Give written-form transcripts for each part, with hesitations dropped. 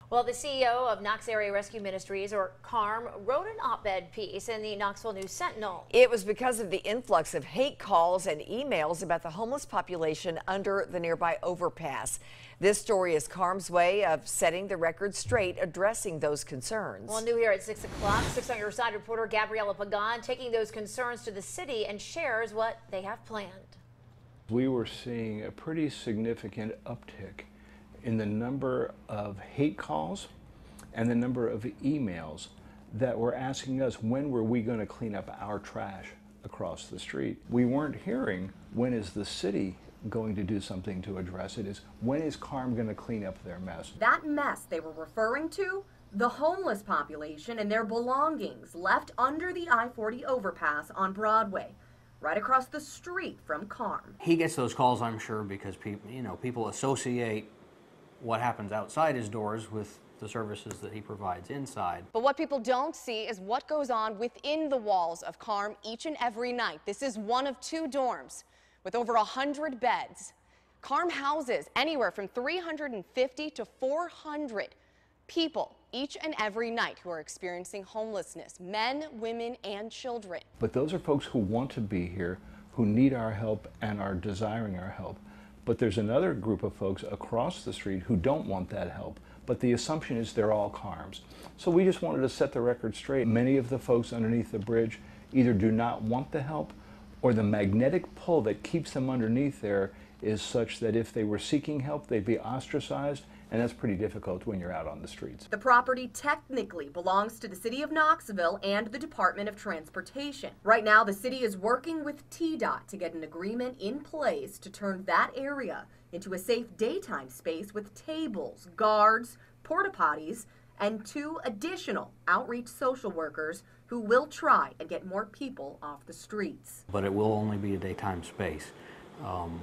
Well, the CEO of Knox Area Rescue Ministries, or KARM, wrote an op-ed piece in the Knoxville News Sentinel. It was because of the influx of hate calls and emails about the homeless population under the nearby overpass. This story is KARM's way of setting the record straight, addressing those concerns. Well, new here at 6 o'clock, 6 on your side reporter Gabriella Pagan taking those concerns to the city and shares what they have planned. We were seeing a pretty significant uptick in the number of hate calls and the number of emails that were asking us when were we going to clean up our trash across the street. We weren't hearing when is the city going to do something to address it. Is when is KARM going to clean up their mess? That mess they were referring to, the homeless population and their belongings left under the I-40 overpass on Broadway, right across the street from KARM. He gets those calls, I'm sure, because people associate what happens outside his doors with the services that he provides inside. But what people don't see is what goes on within the walls of KARM each and every night. This is one of 2 dorms with over 100 beds. KARM houses anywhere from 350 to 400 people each and every night who are experiencing homelessness, men, women, and children. But those are folks who want to be here, who need our help and are desiring our help. But there's another group of folks across the street who don't want that help. But the assumption is they're all KARMs. So we just wanted to set the record straight. Many of the folks underneath the bridge either do not want the help, or the magnetic pull that keeps them underneath there is such that if they were seeking help, they'd be ostracized, and that's pretty difficult when you're out on the streets. The property technically belongs to the City of Knoxville and the Department of Transportation. Right now, the city is working with TDOT to get an agreement in place to turn that area into a safe daytime space with tables, guards, porta potties, and 2 additional outreach social workers who will try and get more people off the streets. But it will only be a daytime space.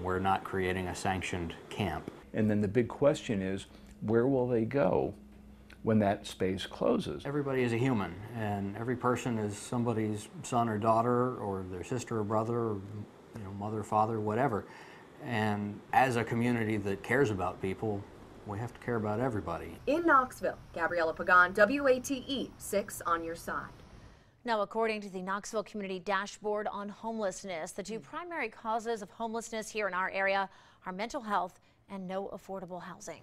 We're not creating a sanctioned camp. And then the big question is, where will they go when that space closes? Everybody is a human, and every person is somebody's son or daughter, or their sister or brother, or mother, father, whatever. And as a community that cares about people, we have to care about everybody. In Knoxville, Gabriella Pagan, WATE, 6 on your side. Now, according to the Knoxville Community Dashboard on Homelessness, the 2 primary causes of homelessness here in our area are mental health and no affordable housing.